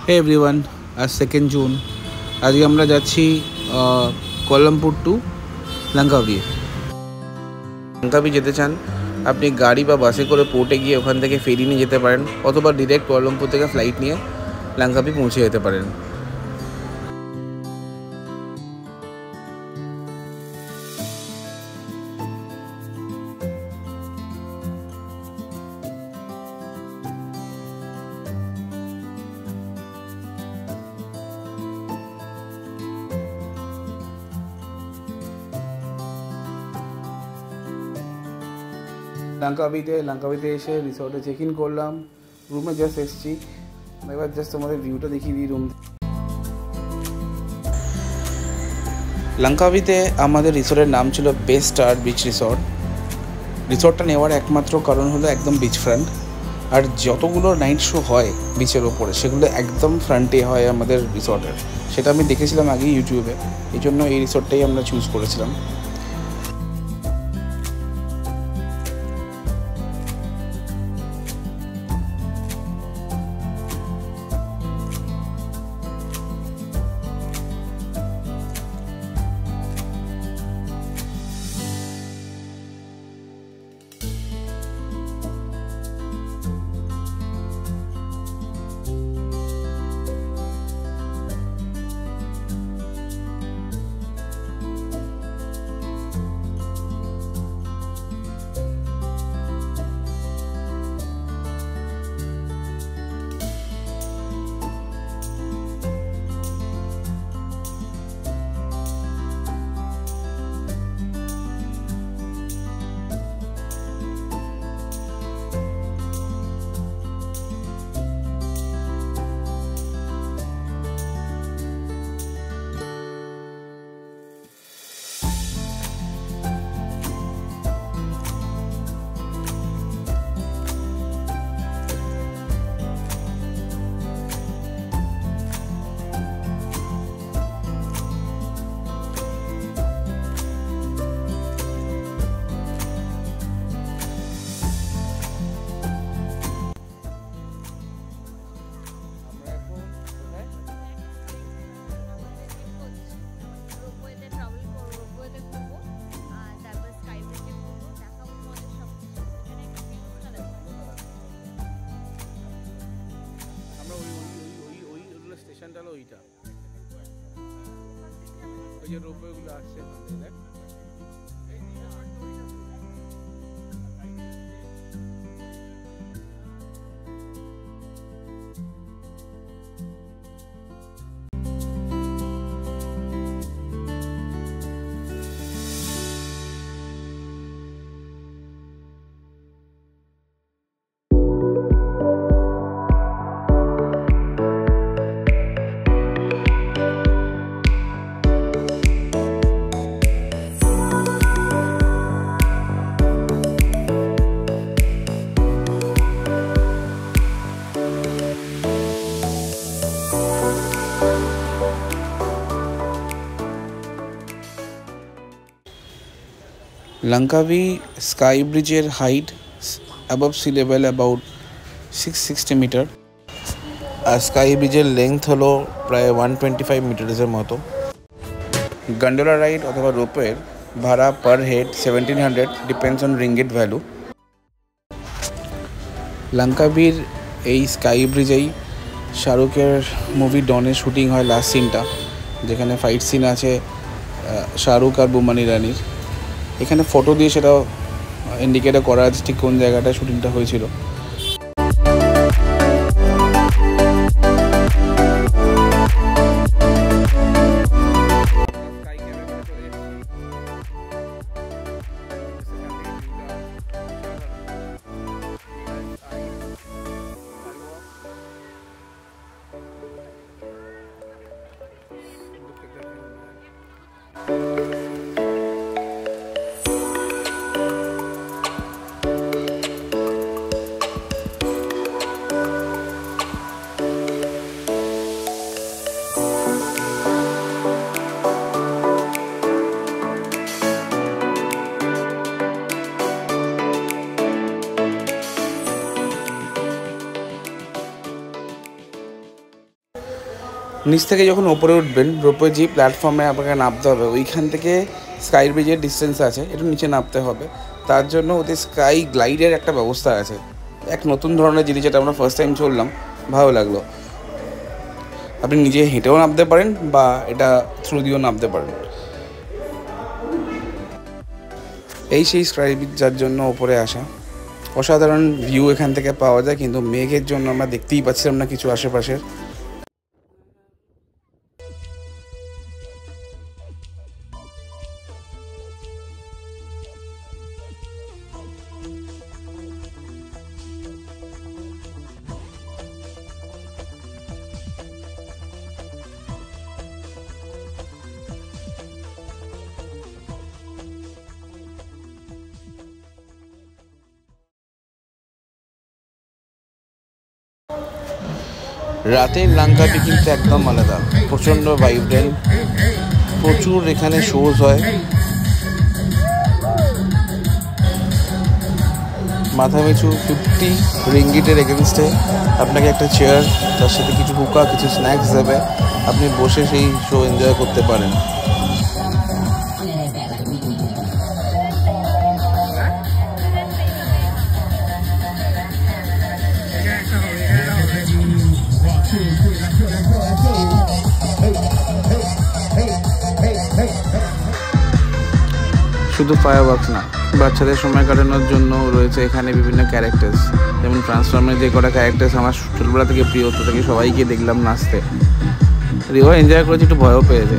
হে everyone, আজ 2 June. আজকে আমরা যাচ্ছি কোয়ালালামপুর টু লাঙ্কাউই। লাঙ্কাউই যেতে চান আপনি গাড়ি বা বাসে করে পোর্টে গিয়ে ওখান থেকে ফেরি নিয়ে যেতে পারেন, অথবা ডিরেক্ট কোয়ালালামপুর থেকে ফ্লাইট নিয়ে লাঙ্কাউই পৌঁছে যেতে পারেন। লাঙ্কাউইতে এসে রিসর্টে চেক ইন করলাম, রুমে জাস্ট এসেছি। এবার জাস্ট তোমাদের ভিউটা দেখিয়ে দিই রুম। লাঙ্কাউইতে আমাদের রিসর্টের নাম ছিল বেস্ট স্টার বিচ রিসর্ট। রিসর্টটা নেওয়ার একমাত্র কারণ হলো একদম বিচ ফ্রন্ট, আর যতগুলো নাইট শো হয় বিচের ওপরে সেগুলো একদম ফ্রন্টে হয় আমাদের রিসর্টের। সেটা আমি দেখেছিলাম আগে ইউটিউবে, এই জন্য এই রিসর্টটাই আমরা চুজ করেছিলাম। স্টেশনটা হলো ওইটা, ওই যে রোপওয়েগুলো আসছে। লাঙ্কাউই স্কাই ব্রিজের height above sea level about 660 metre, আর স্কাই ব্রিজের লেন্থ হলো প্রায় 125 মিটারের মতো। গন্ডোলা রাইড অথবা রোপওয়ের ভাড়া per head 1700, depends on ringgit value. লাঙ্কাউইর এই স্কাই ব্রিজেই শাহরুখের মুভি ডনের শুটিং হয়, লাস্ট সিনটা, যেখানে ফাইট সিন আছে শাহরুখ আর বুমানি রানির। এখানে ফটো দিয়ে সেটা ইন্ডিকেটর করা আছে ঠিক কোন জায়গাটায় শুটিংটা হয়েছিল। নিচ থেকে যখন ওপরে উঠবেন, রোপওয়ে যে প্ল্যাটফর্মে আপনাকে নামতে হবে, ওইখান থেকে স্কাই ব্রিজের ডিস্টেন্স আছে, একটু নিচে নামতে হবে। তার জন্য ওদের স্কাই গ্লাইডের একটা ব্যবস্থা আছে। এক নতুন ধরনের জিনিস, যেটা আমরা ফার্স্ট টাইম চললাম, ভালো লাগলো। আপনি নিজে হেঁটেও নামতে পারেন বা এটা থ্রু দিয়েও নামতে পারেন। এই সেই স্কাই ব্রিজ যার জন্য ওপরে আসা। অসাধারণ ভিউ এখান থেকে পাওয়া যায়, কিন্তু মেঘের জন্য আমরা দেখতেই পাচ্ছিলাম না কিছু আশেপাশের। রাতের লাঙ্কাবি কিন্তু একদম আলাদা, প্রচণ্ড ভাইব্রেন্ট, প্রচুর এখানে শোজ হয়। মাথা পিছু 50 রিঙ্গিটের এগেনস্টে আপনাকে একটা চেয়ার, তার সাথে কিছু হুকা, কিছু স্ন্যাক্স দেবে, আপনি বসে সেই শো এনজয় করতে পারেন। শুধু ফায়ারওয়ার্কস না, বাচ্চাদের সময় কাটানোর জন্য রয়েছে এখানে বিভিন্ন ক্যারেক্টার্স। যেমন ট্রান্সফর্মের যে কটা ক্যারেক্টার্স আমার ছোটবেলা থেকে প্রিয়, তো থেকে সবাইকে দেখলাম নাচতে। রিও এনজয় করেছে, একটু ভয়ও পেয়েছে।